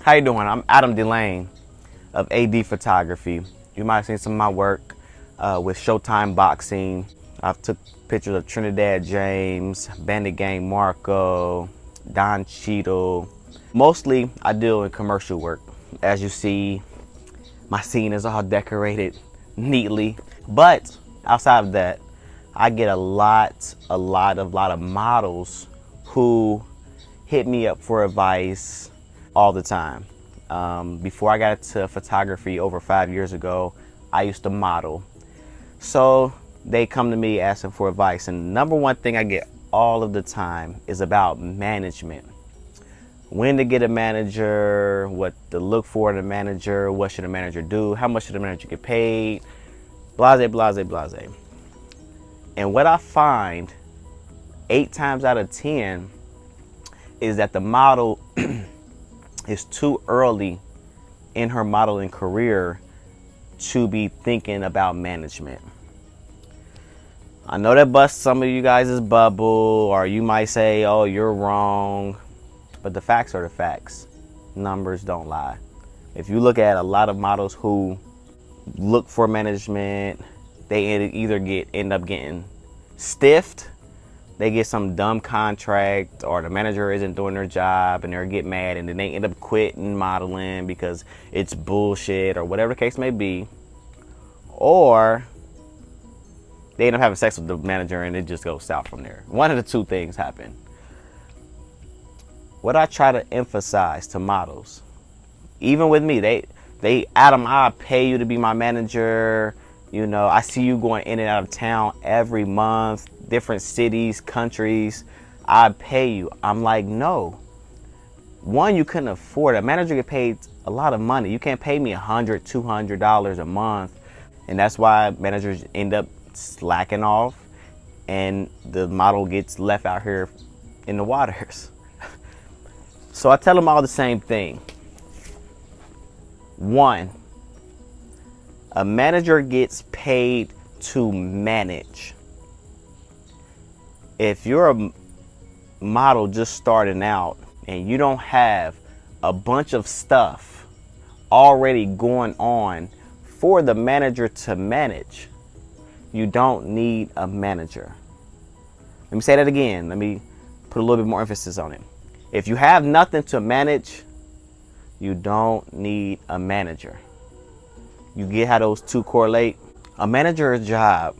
How you doing? I'm Adam Delane of AD Photography. You might have seen some of my work with Showtime Boxing. I've took pictures of Trinidad James, Bandit Gang Marco, Don Cheadle. Mostly I deal in commercial work. As you see, my scene is all decorated neatly. But outside of that, I get a lot of models who hit me up for advice all the time. Before I got into photography over 5 years ago, I used to model. So they come to me asking for advice. And the number one thing I get all of the time is about management. When to get a manager, what to look for in a manager, what should a manager do, how much should a manager get paid, blase, blase, blase. And what I find 8 times out of 10 is that the model is too early in her modeling career to be thinking about management. I know that busts some of you guys' bubble, or you might say, oh, you're wrong. But the facts are the facts. Numbers don't lie. If you look at a lot of models who look for management, they either end up getting stiffed, they get some dumb contract, or the manager isn't doing their job and they get mad, and then they end up quitting modeling because it's bullshit or whatever the case may be. Or they end up having sex with the manager and it just goes south from there. One of the two things happen. What I try to emphasize to models, even with me, they Adam, I'll pay you to be my manager. You know, I see you going in and out of town every month, different cities, countries. I pay you. I'm like, no. One, you couldn't afford it. A manager get paid a lot of money. You can't pay me $100, $200 a month. And that's why managers end up slacking off and the model gets left out here in the waters. So I tell them all the same thing. One, a manager gets paid to manage. If you're a model just starting out and you don't have a bunch of stuff already going on for the manager to manage, you don't need a manager. Let me say that again. Let me put a little bit more emphasis on it. If you have nothing to manage, you don't need a manager. You get how those two correlate? A manager's job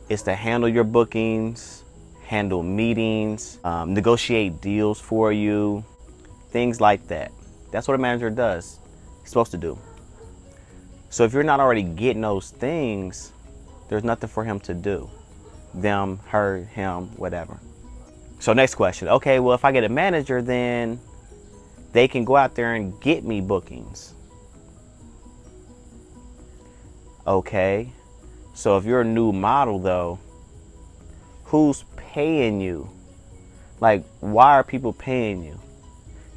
is to handle your bookings, handle meetings, negotiate deals for you, things like that. That's what a manager does. He's supposed to do. So if you're not already getting those things, there's nothing for him to do. Them, her, him, whatever. So next question. Okay, well, if I get a manager, then they can go out there and get me bookings. Okay, so if you're a new model though, who's paying you? Like, why are people paying you?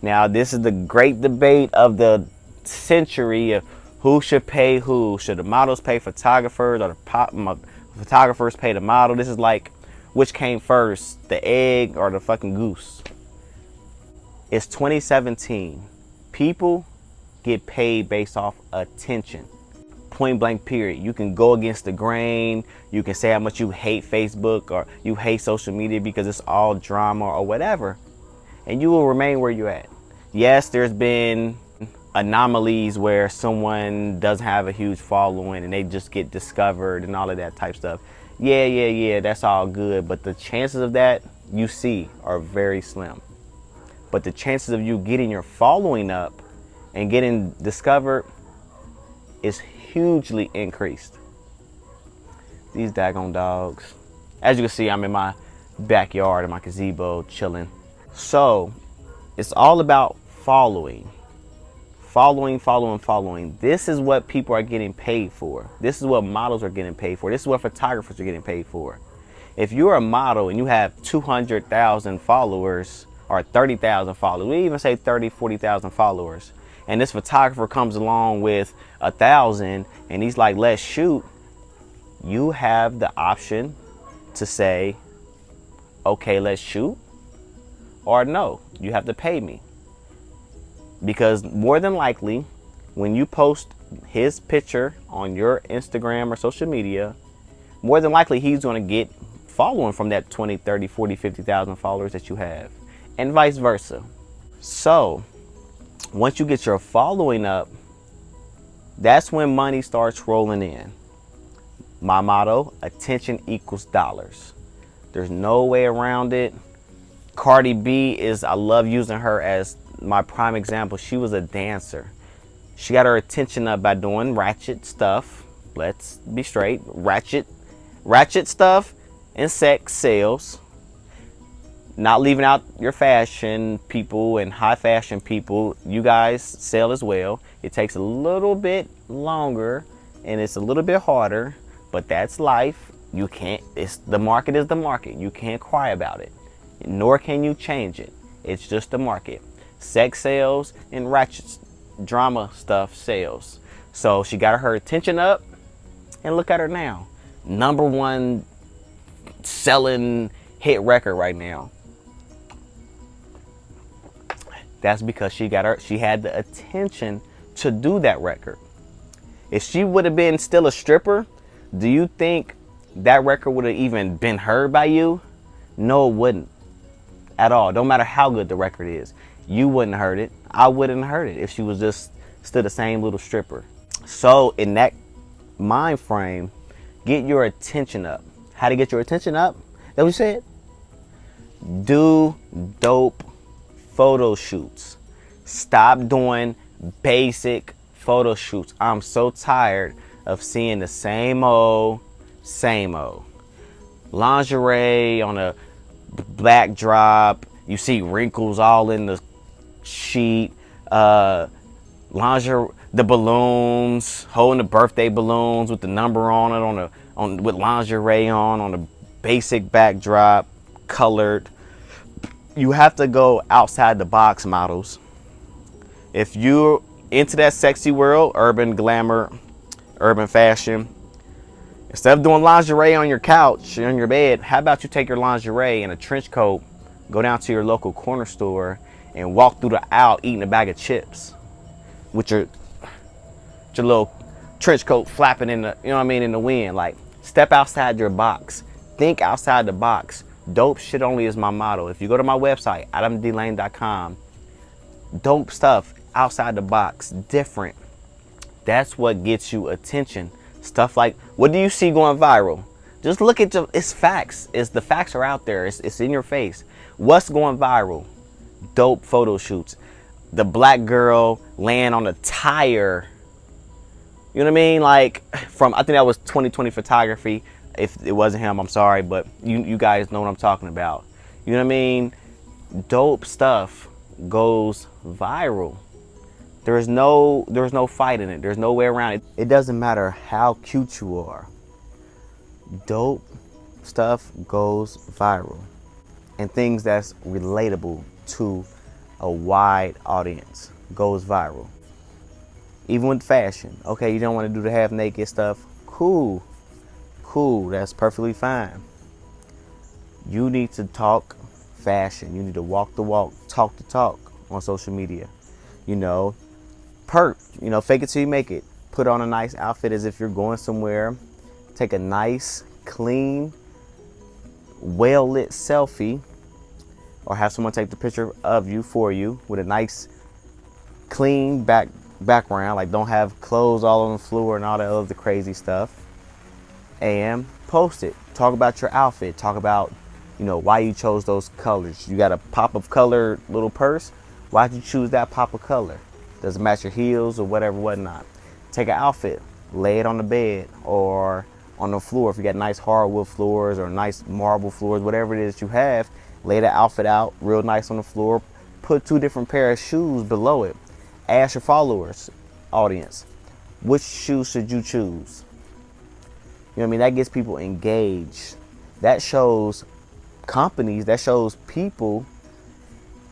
Now, this is the great debate of the century of who should pay who. Should the models pay photographers, or the photographers pay the model? This is like, which came first, the egg or the fucking goose? It's 2017. People get paid based off attention. Point blank period. You can go against the grain. You can say how much you hate Facebook or you hate social media because it's all drama or whatever, and you will remain where you're at. Yes, there's been anomalies where someone doesn't have a huge following and they just get discovered and all of that type stuff. Yeah, that's all good, but the chances of that, you see, are very slim. But the chances of you getting your following up and getting discovered is hugely increased. These daggone dogs. As you can see, I'm in my backyard in my gazebo chilling. So it's all about following. Following. This is what people are getting paid for. This is what models are getting paid for. This is what photographers are getting paid for. If you're a model and you have 200,000 followers or 30,000 followers, we even say 30, 40,000 followers, and this photographer comes along with 1,000 and he's like, let's shoot, you have the option to say, okay, let's shoot, or no, you have to pay me. because more than likely, when you post his picture on your Instagram or social media, more than likely he's going to get following from that 20, 30, 40, 50,000 followers that you have, and vice versa. So once you get your following up, that's when money starts rolling in. My motto, attention equals dollars. There's no way around it. Cardi B is, I love using her as my prime example. She was a dancer. She got her attention up by doing ratchet stuff. Let's be straight. Ratchet stuff and sex sales. Not leaving out your fashion people and high fashion people. You guys sell as well. It takes a little bit longer and it's a little bit harder, but that's life. You can't, the market is the market. You can't cry about it, nor can you change it. It's just the market. Sex sales and ratchet drama stuff sales. So she got her attention up, and look at her now. #1 selling hit record right now. That's because she had the attention to do that record. If she would have been still a stripper, do you think that record would have even been heard by you? No, it wouldn't at all. Don't matter how good the record is. You wouldn't have heard it. I wouldn't have heard it if she was just still the same little stripper. So in that mind frame, get your attention up. How to get your attention up? That what you said? Do dope photo shoots. Stop doing basic photo shoots. I'm so tired of seeing the same old lingerie on a black drop. You see wrinkles all in the sheet. Lingerie, the balloons, holding the birthday balloons with the number on it with lingerie on a basic backdrop, colored. You have to go outside the box, models. If you're into that sexy world, urban glamour, urban fashion, instead of doing lingerie on your couch, on your bed, how about you take your lingerie and a trench coat, go down to your local corner store and walk through the aisle eating a bag of chips with your little trench coat flapping in the, in the wind. Like, step outside your box. Think outside the box. Dope shit only is my motto. If you go to my website, adamdelane.com, dope stuff outside the box, different. That's what gets you attention. Stuff like, what do you see going viral? Just look at it's facts. The facts are out there. It's in your face. What's going viral? Dope photo shoots. The black girl laying on a tire. You know what I mean? Like, I think that was 2020 photography. If it wasn't him, I'm sorry, but you guys know what I'm talking about. You know what I mean? Dope stuff goes viral. There's no fight in it. There's no way around it. It doesn't matter how cute you are. Dope stuff goes viral. And things that's relatable to a wide audience goes viral. Even with fashion. Okay, you don't want to do the half naked stuff. Cool. That's perfectly fine. You need to talk fashion. You need to walk the walk, talk the talk on social media. Fake it till you make it. Put on a nice outfit as if you're going somewhere. Take a nice, clean, well-lit selfie, or have someone take the picture of you for you with a nice, clean background. Like, don't have clothes all on the floor and all that other crazy stuff. And post it. Talk about your outfit. Talk about, why you chose those colors. You got a pop of color little purse. Why'd you choose that pop of color? Does it match your heels or whatnot? Take an outfit, lay it on the bed or on the floor. If you got nice hardwood floors or nice marble floors, whatever it is you have, lay the outfit out real nice on the floor. Put 2 different pairs of shoes below it. Ask your followers, audience, which shoes should you choose? That gets people engaged. That shows companies, that shows people,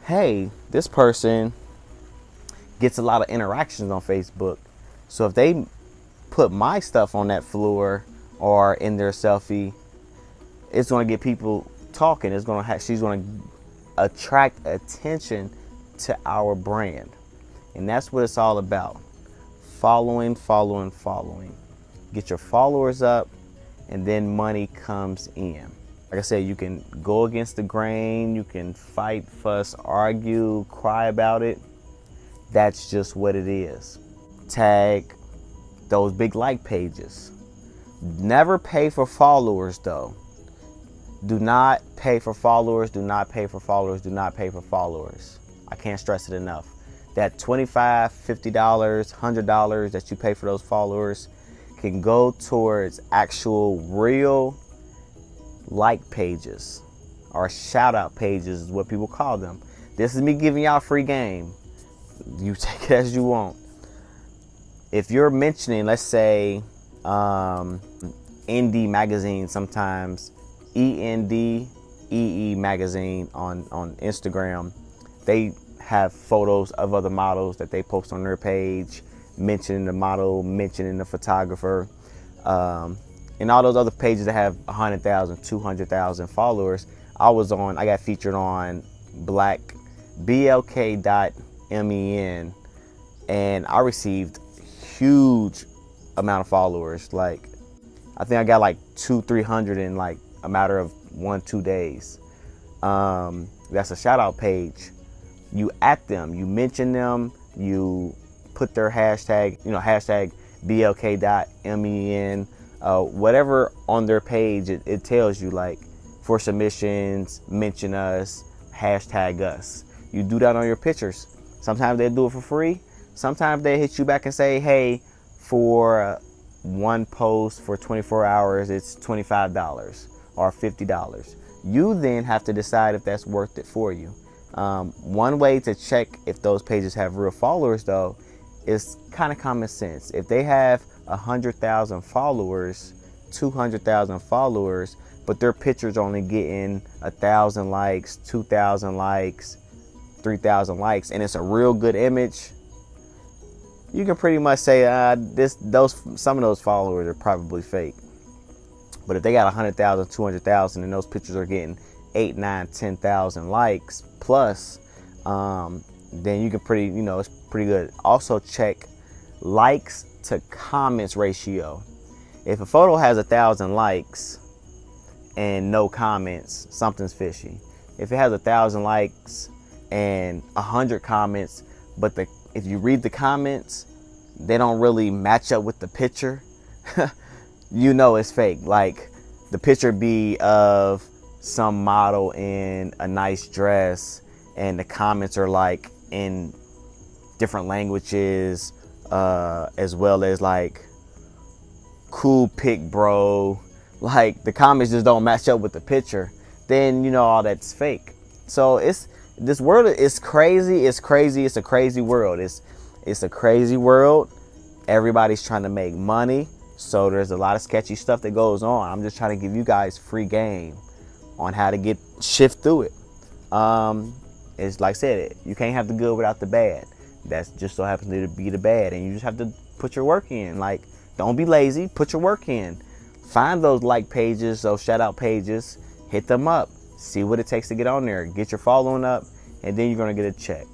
hey, this person gets a lot of interactions on Facebook. So if they put my stuff on that floor or in their selfie, it's going to get people talking. She's going to attract attention to our brand. And that's what it's all about. Following, following, following. Get your followers up, and then money comes in. Like I said, you can go against the grain, you can fight, fuss, argue, cry about it. That's just what it is. Tag those big like pages. Never pay for followers though. Do not pay for followers, do not pay for followers, do not pay for followers. I can't stress it enough. That $25, $50, $100 that you pay for those followers can go towards actual real like pages, or shout out pages is what people call them. This is me giving y'all free game. You take it as you want. If you're mentioning, let's say, Indie Magazine, sometimes ENDEE Magazine on Instagram, they have photos of other models that they post on their page, mentioning the model, mentioning the photographer, and all those other pages that have 100,000, 200,000 followers. I got featured on blk.men, and I received huge amount of followers. Like, I think I got like 200-300 in like a matter of 1-2 days. That's a shout out page. You at them, you mention them, you put their hashtag, hashtag blk.men, whatever on their page. It tells you, like, for submissions, mention us, hashtag us. You do that on your pictures. Sometimes they do it for free. Sometimes they hit you back and say, hey, for one post for 24 hours, it's $25 or $50. You then have to decide if that's worth it for you. One way to check if those pages have real followers, though, is kind of common sense. If they have 100,000 followers, 200,000 followers, but their picture's only getting 1,000 likes, 2,000 likes, 3,000 likes, and it's a real good image, you can pretty much say some of those followers are probably fake. But if they got 100,000, 200,000, and those pictures are getting 8, 9, 10,000 likes plus, then you can it's pretty good. Also check likes to comments ratio. If a photo has 1,000 likes and no comments, something's fishy. If it has 1,000 likes and 100 comments, but if you read the comments, they don't really match up with the picture, it's fake. Like, the picture be of some model in a nice dress, and the comments are like in different languages, as well as like cool pic bro, like the comments just don't match up with the picture, then all that's fake. So this world is crazy. It's crazy. It's a crazy world. It's a crazy world. Everybody's trying to make money, so there's a lot of sketchy stuff that goes on. I'm just trying to give you guys free game on how to shift through it. It's like I said, you can't have the good without the bad. That's just so happens to be the bad, and you just have to put your work in. Like, don't be lazy. Put your work in. Find those like pages, those shout out pages, hit them up. See what it takes to get on there. Get your following up, and then you're gonna get a check.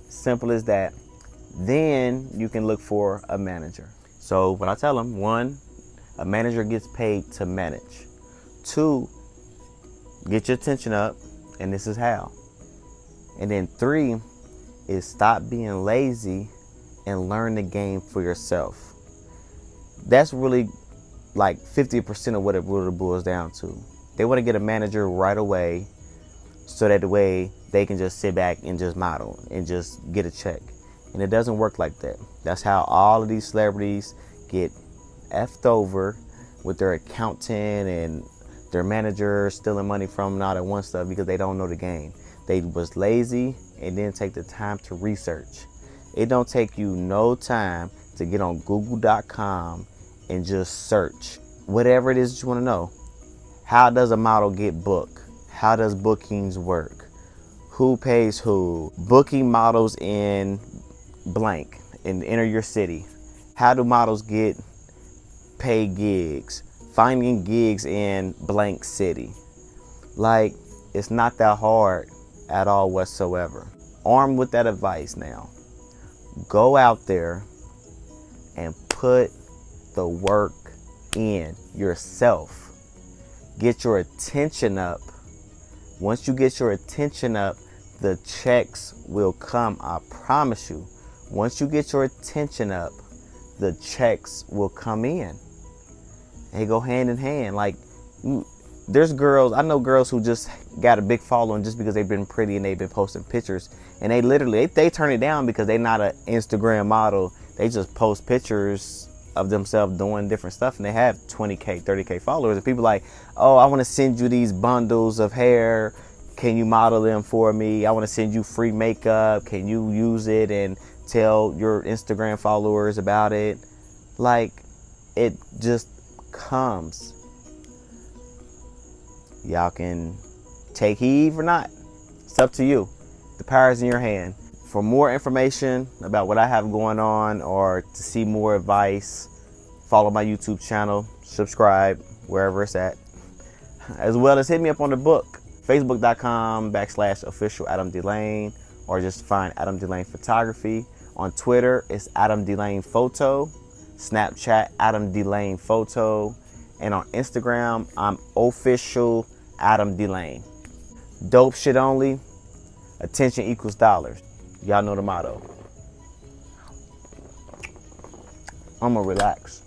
Simple as that. Then you can look for a manager. So what I tell them: 1, a manager gets paid to manage. 2, get your attention up, and this is how. And then 3 is stop being lazy and learn the game for yourself. That's really like 50% of what it really boils down to. They want to get a manager right away, so that the way they can just sit back and just model and just get a check. And it doesn't work like that. That's how all of these celebrities get effed over with their accountant and their manager stealing money from them and all that one stuff, because they don't know the game. They was lazy and didn't take the time to research. It don't take you no time to get on google.com and just search whatever it is that you want to know. How does a model get booked? How does bookings work? Who pays who? Booking models in blank and enter your city. How do models get paid gigs? Finding gigs in blank city. Like, it's not that hard at all whatsoever. Armed with that advice now, Go out there and put the work in yourself. Get your attention up. Once you get your attention up, the checks will come. I promise you. Once you get your attention up, the checks will come in. They go hand in hand. Like, there's girls, I know girls who just got a big following just because they've been pretty and they've been posting pictures, and they literally they turn it down because they're not an Instagram model. They just post pictures of themselves doing different stuff, and they have 20K 30K followers, and people like, oh, I want to send you these bundles of hair, can you model them for me? I want to send you free makeup, can you use it and tell your Instagram followers about it? Like, it just comes. Y'all can take heed or not. It's up to you. The power is in your hand. For more information about what I have going on, or to see more advice, follow my YouTube channel, subscribe wherever it's at, as well as hit me up on the book, facebook.com/official Adam D. Lane, or just find Adam D. Lane Photography. On Twitter, it's Adam D. Lane Photo. Snapchat, Adam D. Lane Photo. And on Instagram, I'm official Adam D. Lane. Dope shit only. Attention equals dollars. Y'all know the motto. I'm gonna relax.